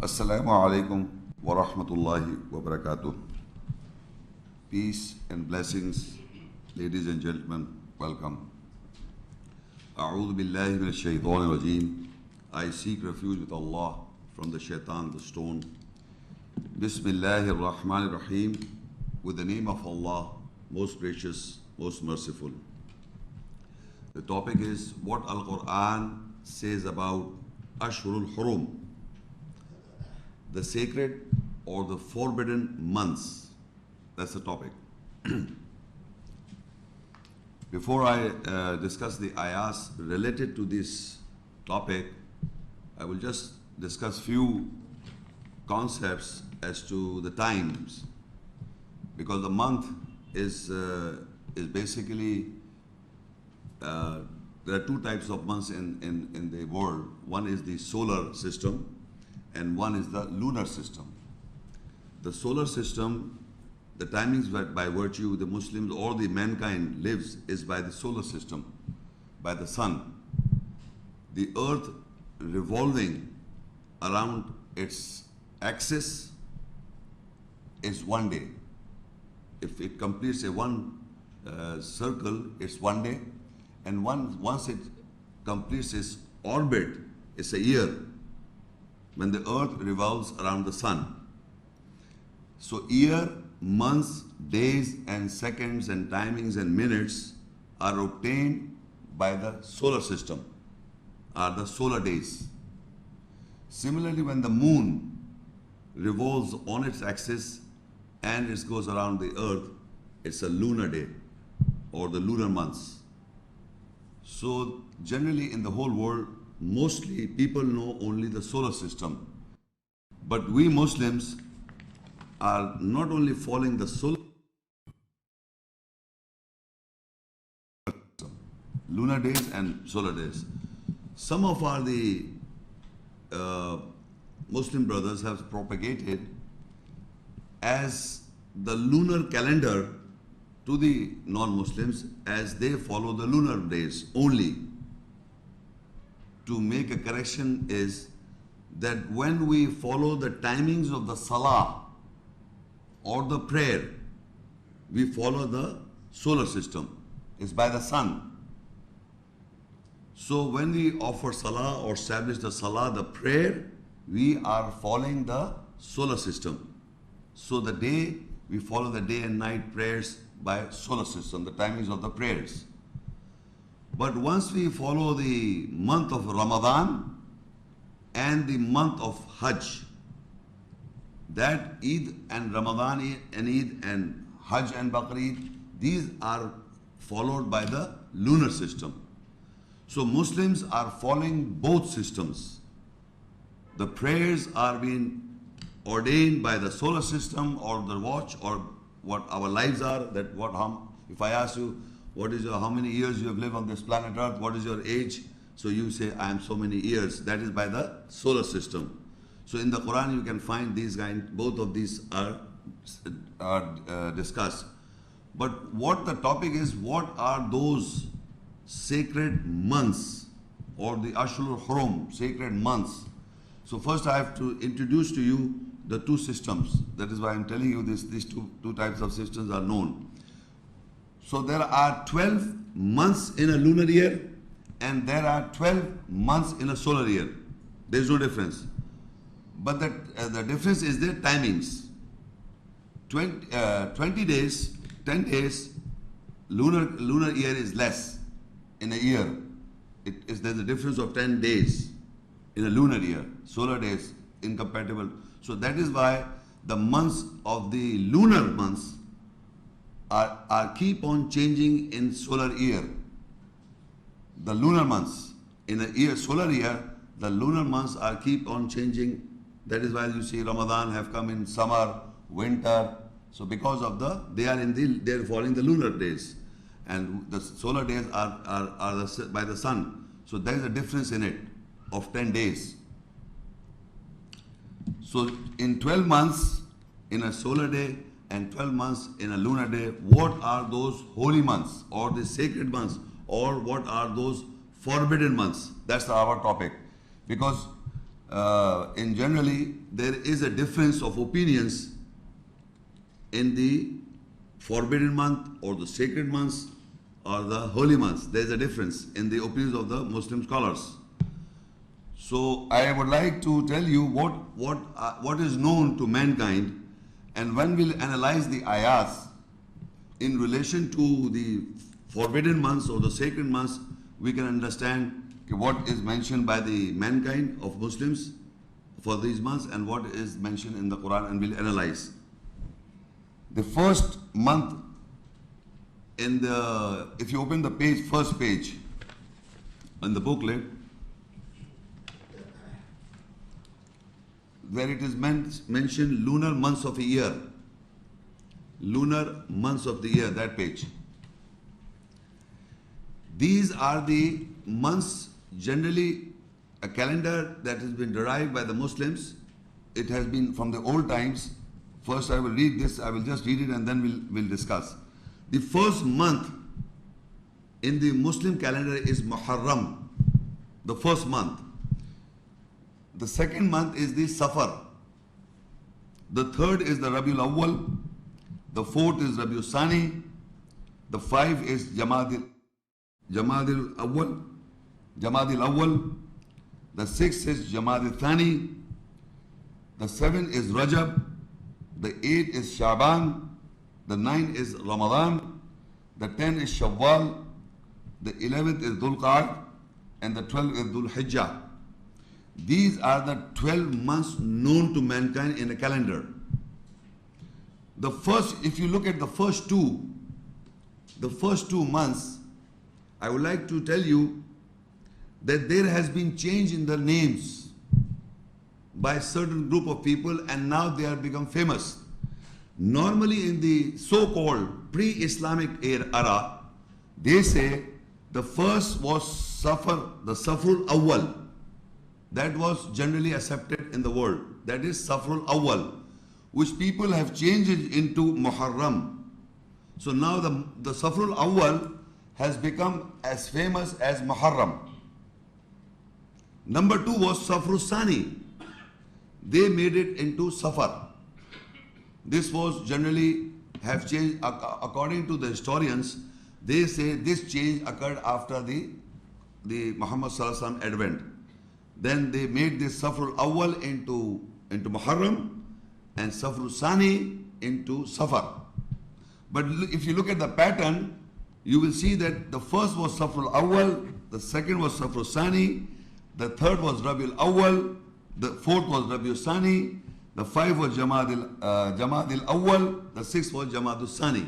Assalamu alaikum wa rahmatullahi wa barakatuh. Peace and blessings, ladies and gentlemen, welcome. A'udhu billahi minash shaitanir rajeem. I seek refuge with Allah from the shaitan, the stone. Bismillahir Rahmanir Rahim. With the name of Allah, most gracious, most merciful. The topic is what Al-Quran says about Ashhurul Hurum, the sacred or the forbidden months. That's the topic. Before I discuss the ayahs related to this topic, I will just discuss few concepts as to the times, because the month is basically there are two types of months in the world. One is the solar system and one is the lunar system. The solar system, the timings by virtue the Muslims or the mankind lives is by the solar system, by the sun. The earth revolving around its axis is one day. If it completes a one circle, it's one day, and once it completes its orbit, it's a year, when the earth revolves around the sun. So year, months, days and seconds and timings and minutes are obtained by the solar system, are the solar days. Similarly, when the moon revolves on its axis and it goes around the earth, it's a lunar day or the lunar months. So generally in the whole world, mostly people know only the solar system. But we Muslims are not only following the solar system, lunar days and solar days. Some of the Muslim brothers have propagated as the lunar calendar to the non-Muslims, as they follow the lunar days only. To make a correction is that when we follow the timings of the salah or the prayer, we follow the solar system. It's by the sun. So when we offer salah or establish the salah, the prayer, we are following the solar system. So the day, we follow the day and night prayers by solar system, the timings of the prayers. But once we follow the month of Ramadan and the month of Hajj, that Eid and Ramadan and Eid and Hajj and Baqreed, these are followed by the lunar system. So Muslims are following both systems. The prayers are being ordained by the solar system or the watch or what our lives are. That if I ask you, how many years you have lived on this planet Earth, what is your age? So you say, I am so many years. That is by the solar system. So in the Quran you can find these both of these are discussed. But what the topic is, what are those sacred months or the Ashhurul Hurum, sacred months? So first I have to introduce to you the two systems. That is why I am telling you these two types of systems are known. So there are 12 months in a lunar year and there are 12 months in a solar year. There is no difference. But the difference is their timings. 20 days, 10 days, lunar year is less in a year. There's a difference of 10 days in a lunar year. Solar days incompatible. So that is why the months of the lunar months are keep on changing in solar year. The lunar months in a year, solar year, the lunar months are keep on changing. That is why you see Ramadan have come in summer, winter. So because of they're following the lunar days, and the solar days are by the sun. So there is a difference in it of 10 days. So in 12 months in a solar day and 12 months in a lunar day, what are those holy months or the sacred months, or what are those forbidden months? That's our topic. Because in generally, there is a difference of opinions in the forbidden month or the sacred months or the holy months. There is a difference in the opinions of the Muslim scholars. So I would like to tell you what is known to mankind, and when we'll analyze the ayahs in relation to the forbidden months or the sacred months, we can understand what is mentioned by the mankind of Muslims for these months and what is mentioned in the Quran, and we'll analyze. The first month in the, if you open the page, first page in the booklet, where it is mentioned lunar months of a year. Lunar months of the year, that page. These are the months, generally a calendar that has been derived by the Muslims. It has been from the old times. First I will read this, I will just read it and then we'll discuss. The first month in the Muslim calendar is Muharram, the first month. The second month is the Safar. The third is the Rabiul Awwal. The fourth is Rabiul Sani. The five is Jamadil Awwal. The sixth is Jamadil Thani. The seventh is Rajab. The eighth is Shaban. The ninth is Ramadan. The 10th is Shawwal. The 11th is Dhul Qa'ad. And the 12th is Dhul Hijjah. These are the 12 months known to mankind in a calendar. The first, if you look at the first two months, I would like to tell you that there has been change in the names by a certain group of people, and now they have become famous. Normally in the so-called pre-Islamic era, they say the first was Safar, the Safrul Awwal. That was generally accepted in the world. That is Safrul Awwal, which people have changed it into Muharram. So now the Safrul Awwal has become as famous as Muharram. Number two was Safrul Sani. They made it into Safar. This was generally have changed according to the historians. They say this change occurred after the Muhammad Sallallahu Alaihi Wasallam advent. Then they made this Safrul Awwal into Muharram and Safrul Sani into Safar. But if you look at the pattern, you will see that the first was Safrul Awwal, the second was Safrul Sani, the third was Rabiul Awwal, the fourth was Rabiul Sani, the fifth was Jamadil Awwal, the sixth was Jamadul Sani.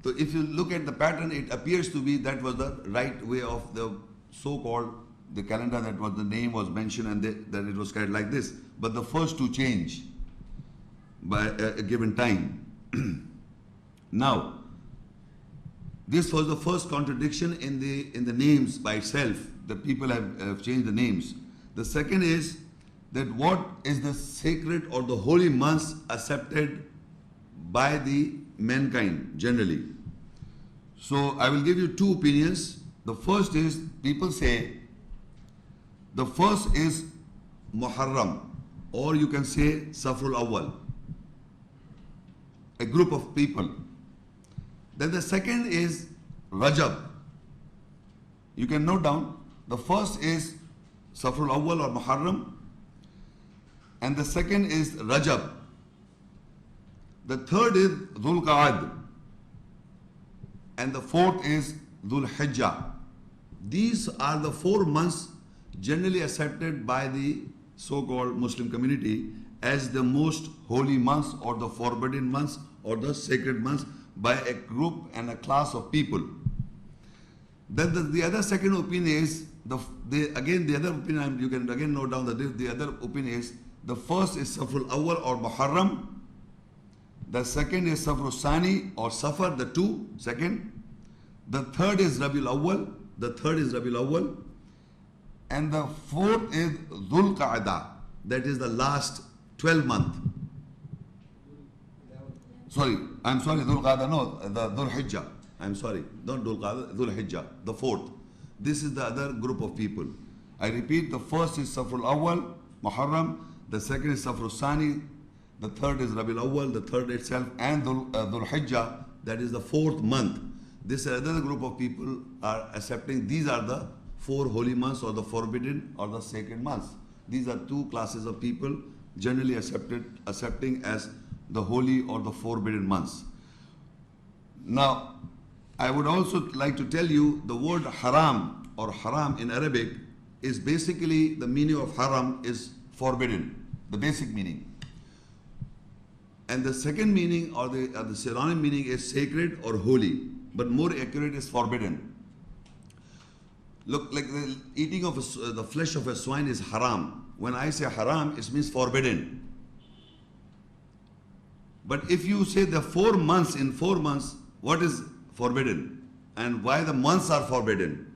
So if you look at the pattern, it appears to be that was the right way of the so-called the calendar, that was the name was mentioned and that it was carried like this. But the first two change by a given time. Now, this was the first contradiction in the names by itself. The people have changed the names. The second is that what is the sacred or the holy months accepted by the mankind generally. So I will give you two opinions. The first is, people say the first is Muharram, or you can say Safrul Awwal, a group of people. Then the second is Rajab. You can note down, the first is Safrul Awwal or Muharram, and the second is Rajab. The third is Dhul Qa'ad, and the fourth is Dhul Hijjah. These are the 4 months generally accepted by the so-called Muslim community as the most holy months or the forbidden months or the sacred months by a group and a class of people. Then the other second opinion is, the other opinion, you can again note down that the other opinion is, the first is Safrul Awwal or Muharram, the second is Safrul Sani or Safar, the second, the third is Rabiul Awwal, and the fourth is Dhul Qa'dah, that is the last 12 month. I'm sorry, Dhul Qa'dah, no, the Dhul Hijjah. I'm sorry, not Dhul Qa'dah, Dhul Hijjah, the fourth. This is the other group of people. I repeat, the first is Safrul Awwal, Muharram, the second is Safar Sani, the third is Rabiul Awwal, the third itself, and Dhul Hijjah, that is the fourth month. This another group of people are accepting these are the 4 holy months or the forbidden or the sacred months. These are 2 classes of people generally accepting as the holy or the forbidden months. Now, I would also like to tell you the word haram or haram in Arabic is basically, the meaning of haram is forbidden, the basic meaning. And the second meaning or the synonym meaning is sacred or holy, but more accurate is forbidden. Look, like the eating of the flesh of a swine is haram. When I say haram, it means forbidden. But if you say the 4 months, in 4 months, what is forbidden? And why the months are forbidden?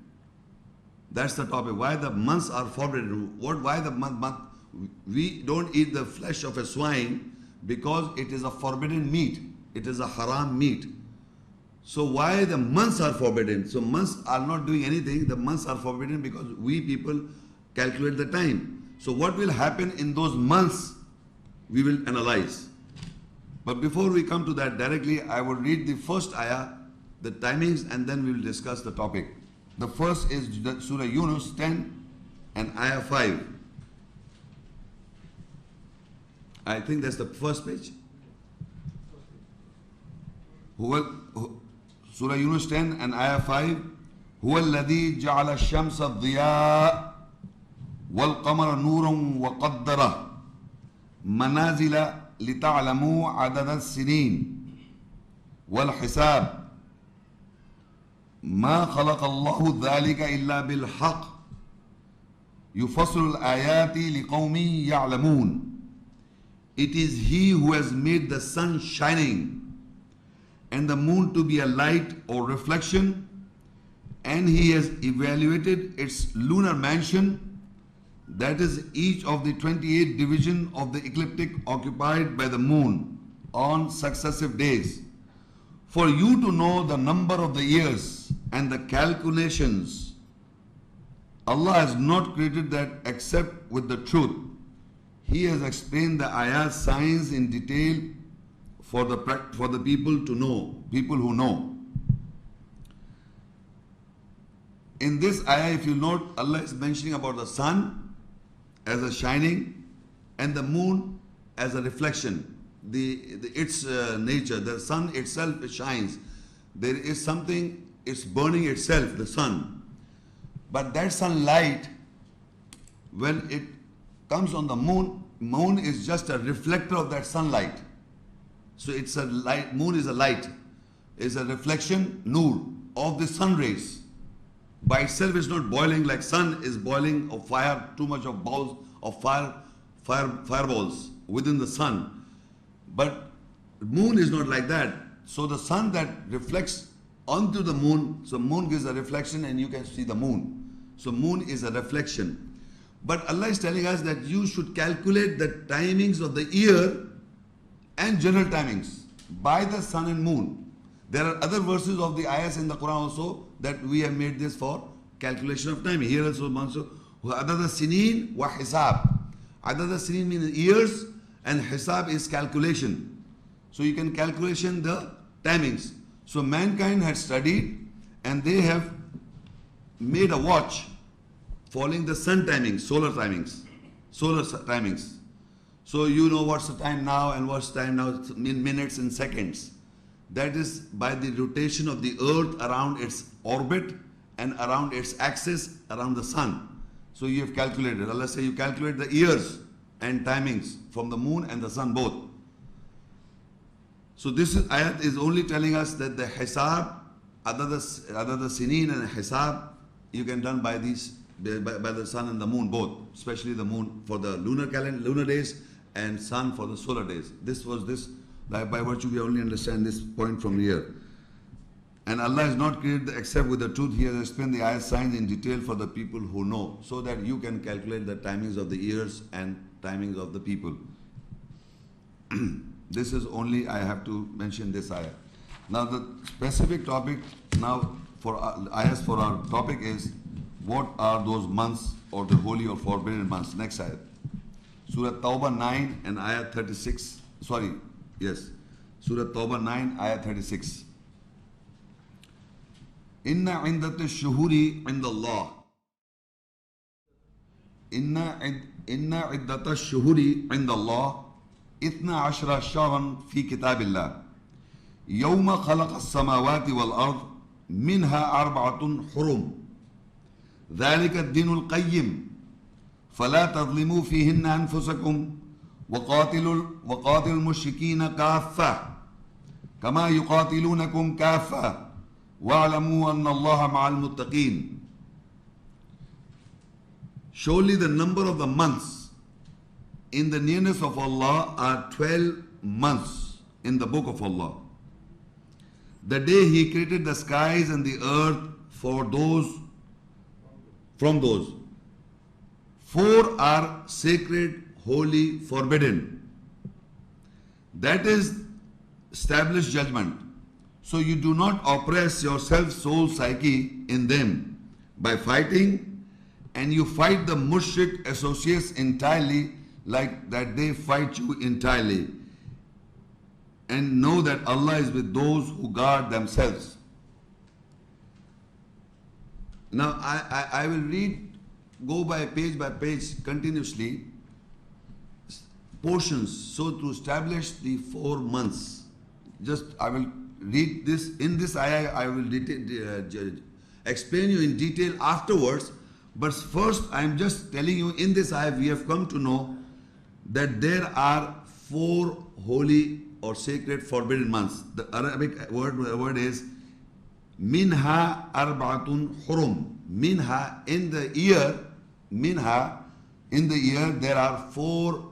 That's the topic. Why the months are forbidden? Why the month? We don't eat the flesh of a swine because it is a forbidden meat. It is a haram meat. So why the months are forbidden? So months are not doing anything. The months are forbidden because we people calculate the time. So what will happen in those months, we will analyze. But before we come to that directly, I will read the first ayah, the timings, and then we will discuss the topic. The first is Surah Younus 10 and ayah 5. I think that's the first page. Surah Younus 10 and ayah 5. هو الذي جعل الشمس ضياء والقمر نورا وقدره منازل لتعلموا عدد السنين والحساب ما خلق الله ذلك إلا بالحق يفصل الآيات لقوم يعلمون. It is He who has made the sun shining and the moon to be a light or reflection, and He has evaluated its lunar mansion, that is each of the 28 divisions of the ecliptic occupied by the moon on successive days, for you to know the number of the years and the calculations. Allah has not created that except with the truth. He has explained the ayat signs in detail for the people to know, people who know. In this ayah, if you note, Allah is mentioning about the sun as a shining and the moon as a reflection. Its nature, the sun itself shines. There is something, it's burning itself, the sun. But that sunlight, when it comes on the moon is just a reflector of that sunlight. So it's a light, moon is a light, is a reflection, nur, of the sun rays. By itself it's not boiling like sun is boiling of fire, too much of balls of fireballs within the sun. But moon is not like that. So the sun that reflects onto the moon, so moon gives a reflection and you can see the moon. So moon is a reflection. But Allah is telling us that you should calculate the timings of the year and general timings by the sun and moon. There are other verses of the ayahs in the Quran also that we have made this for calculation of time. Here also, adad sinin wa hisab. Adad sinin means years and hisab is calculation. So you can calculation the timings. So mankind had studied and they have made a watch following the sun timings, solar timings. So you know what's the time now and what's the time now in minutes and seconds. That is by the rotation of the earth around its orbit and around its axis around the sun. So you have calculated. Allah say you calculate the years and timings from the moon and the sun both. So this ayat is only telling us that the hisab, other the sinin and hisab, you can done by these by the sun and the moon both, especially the moon for the lunar days and sun for the solar days. This was this, by virtue we only understand this point from here. And Allah has not created except with the truth. He has explained the ayat signs in detail for the people who know, so that you can calculate the timings of the years and timings of the people. This is only, I have to mention this ayah. Now the specific topic now for ayahs for our topic is what are those months or the holy or forbidden months. Next ayah. Surah Tauba 9 and Ayah 36. Sorry, yes. Surah Tauba 9, Ayah 36. Inna indata shuhuri inda Allah. Inna iddata shuhuri inda Allah. Ithna ashra shahran fi kitabillah. Yawma khalaqa as-samawati wal ard. Minha arba'atun hurum. ذلك الدين القيم فلا تظلموا فيهن أنفسكم وقاتلوا المشركين كافة كما يقاتلونكم كافة واعلموا أن الله مع المتقين. Surely the number of the months in the nearness of Allah are 12 months in the book of Allah. The day He created the skies and the earth from those. 4 are sacred, holy, forbidden. That is established judgment. So you do not oppress yourself, soul, psyche in them by fighting, and you fight the mushrik associates entirely like that they fight you entirely. And know that Allah is with those who guard themselves. Now I will go by page continuously, portions, so to establish the 4 months. Just I will read this. In this ayah I will explain you in detail afterwards. But first I am just telling you, in this ayah we have come to know that there are 4 holy or sacred forbidden months. The Arabic word is Minha arba'atun hurum. Minha, in the year there are 4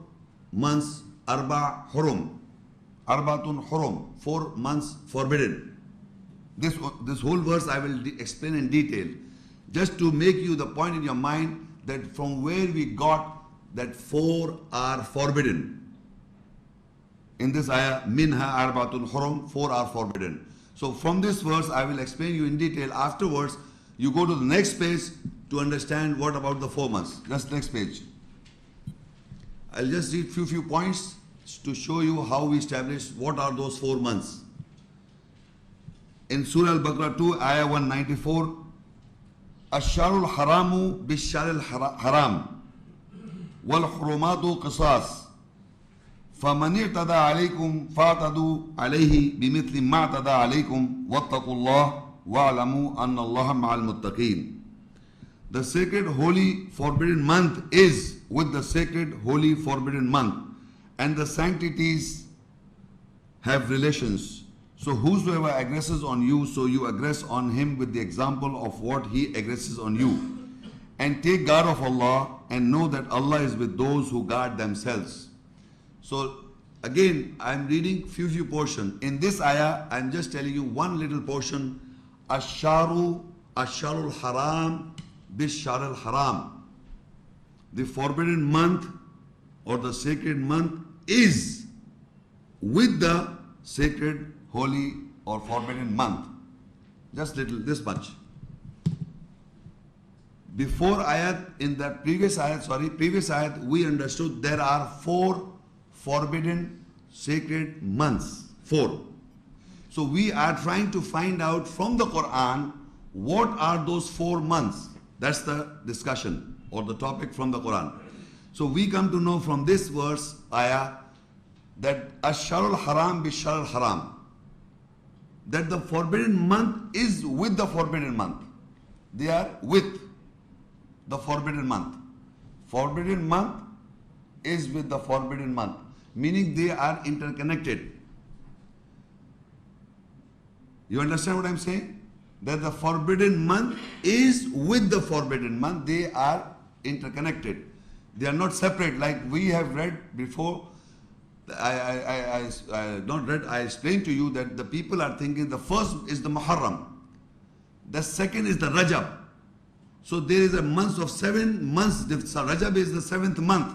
months, arba hurum. Arbatun hurum, 4 months forbidden. This whole verse I will explain in detail, just to make you the point in your mind that from where we got that 4 are forbidden. In this ayah, Minha arbatun hurum, 4 are forbidden. So from this verse I will explain you in detail. Afterwards you go to the next page to understand what about the 4 months. Just next page. I'll just read few points to show you how we establish what are those 4 months. In Surah Al-Baqara 2, Ayah 194, Ash-Sharul Haramu Bish-Sharil Haram Wal Hurumatu Qisas فَمَنِ اعْتَدَى عَلَيْكُمْ فَاعْتَدُوا عَلَيْهِ بِمِثْلِ مَا اعْتَدَى عَلَيْكُمْ وَاتَّقُوا اللَّهَ وَاعْلَمُوا أَنَّ اللَّهَ مَعَ الْمُتَّقِينَ. The sacred holy forbidden month is with the sacred holy forbidden month, and the sanctities have relations. So whosoever aggresses on you, so you aggress on him with the example of what he aggresses on you. And take guard of Allah, and know that Allah is with those who guard themselves. So again I am reading few portion. In this ayah I am just telling you one little portion. Ash-Sharul Haram Bish-Sharil Haram. The forbidden month or the sacred month is with the sacred, holy or forbidden month. Just this much. Before ayat, in the previous ayat, we understood there are 4 forbidden sacred months. 4. So we are trying to find out from the Quran what are those 4 months. That's the discussion or the topic from the Quran. So we come to know from this verse, ayah, that Ash-Sharul Haram Bish-Sharil Haram, that the forbidden month is with the forbidden month. They are with the forbidden month. Forbidden month is with the forbidden month, meaning they are interconnected. You understand what I'm saying? That the forbidden month is with the forbidden month. They are interconnected. They are not separate like we have read before. I explained to you that the people are thinking the first is the Muharram, the second is the Rajab. So there is a month of 7 months. Rajab is the 7th month.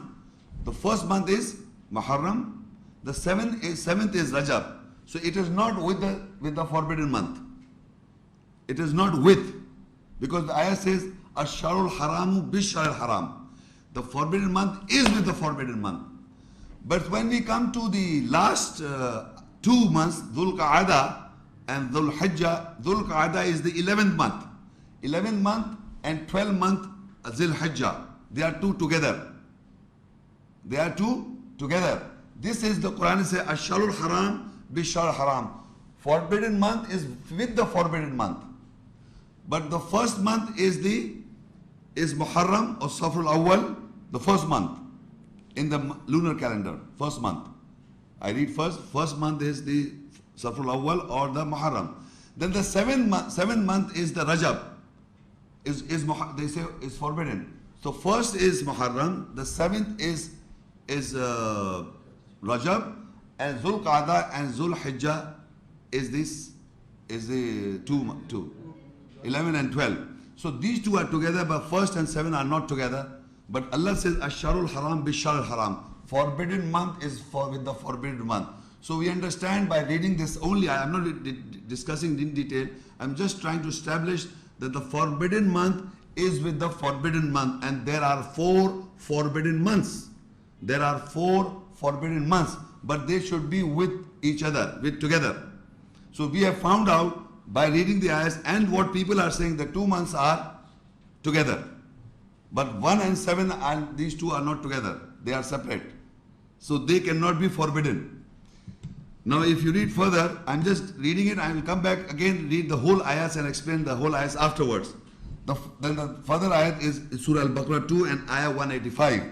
The first month is Muharram, the 7th is Rajab. So it is not with the forbidden month. It is not with, because the ayah says Ash-Sharul Haramu Bish-Sharil Haram. The forbidden month is with the forbidden month. But when we come to the last 2 months, Dhul Qa'ada and Dhul Hijjah, Dhul Qa'ada is the 11th month. 11th month and 12th month Dhul Hijjah. They are two together. They are two together. This is the Quran says Ash-Sharul Haram Bish-Sharul Haram. Forbidden month is with the forbidden month. But the first month is Muharram or Safar al-Awwal, the first month in the lunar calendar, first month. I read first. First month is the Safar al-Awwal or the Muharram. Then the seventh month is the Rajab. They say is forbidden. So first is Muharram, the seventh is Rajab, and Dhul Qa'dah and Dhul Hijjah is the two 11 and 12. So these two are together, but first and 7 are not together. But Allah says Ash-Sharul Haram Bish-Sharul Haram. Forbidden month is with the forbidden month. So we understand by reading this only. I am not discussing in detail. I am just trying to establish that the forbidden month is with the forbidden month, and there are 4 forbidden months. There are 4 forbidden months, but they should be with each other, together. So we have found out by reading the ayahs and what people are saying, the 2 months are together. But 1 and 7 and these two are not together. They are separate. So they cannot be forbidden. Now if you read further, I'm just reading it. I will come back again, read the whole ayahs and explain the whole ayahs afterwards. Then the further ayat is Surah Al-Baqara 2 and ayah 185.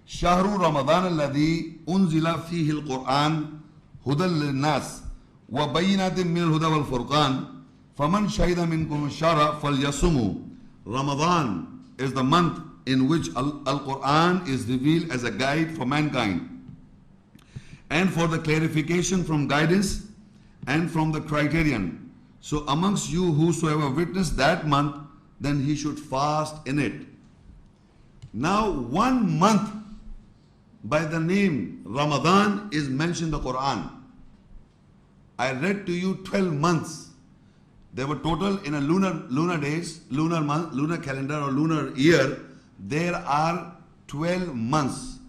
Shahru Ramadan alladhi unzila fihi al-Qur'an hudal lin-nas wa bayyinatin min al-huda wal-furqan faman shahida minkum ash-shahra falyasumhu. Ramadan is the month in which Al-Quran is revealed as a guide for mankind and for the clarification from guidance and from the criterion. So amongst you whosoever witnessed that month, then he should fast in it. Now 1 month by the name Ramadan is mentioned in the Quran. I read to you 12 months. There were total in a lunar days, lunar month, lunar calendar or lunar year, there are 12 months.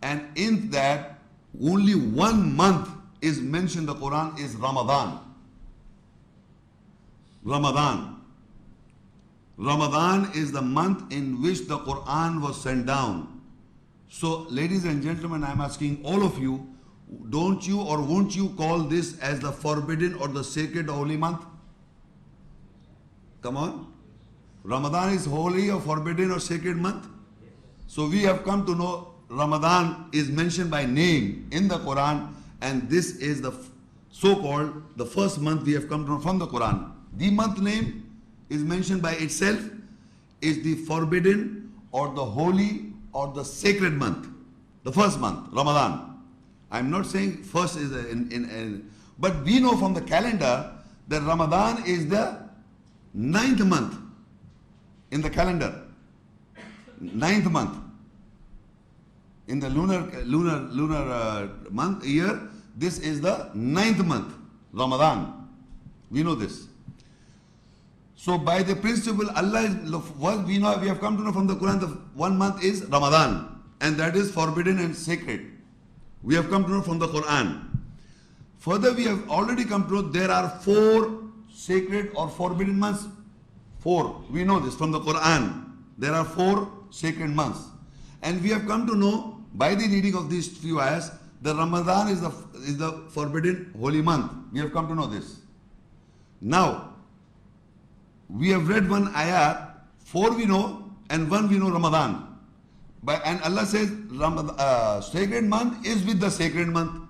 And in that, only 1 month is mentioned in the Quran is Ramadan. Ramadan is the month in which the Quran was sent down. So, ladies and gentlemen, I am asking all of you, don't you or won't you call this as the forbidden or the sacred or holy month? Come on. Ramadan is holy or forbidden or sacred month? So we have come to know Ramadan is mentioned by name in the Quran, and this is the so-called the first month we have come to know from the Quran. The month name is mentioned by itself is the forbidden or the holy or the sacred month. The first month, Ramadan. I'm not saying first is but we know from the calendar that Ramadan is the 9th month in the calendar. 9th month. In the lunar month, year, this is the 9th month, Ramadan. We know this. So by the principle, Allah is, what we know, we have come to know from the Quran, the 1 month is Ramadan, and that is forbidden and sacred. We have come to know from the Quran. Further, we have already come to know there are 4 sacred or forbidden months. 4. We know this from the Quran. There are 4 sacred months. And we have come to know by the reading of these few ayahs that Ramadan is the forbidden holy month. We have come to know this. Now, we have read 1 ayah, 4 we know and 1 we know Ramadan. And Allah says sacred month is with the sacred month.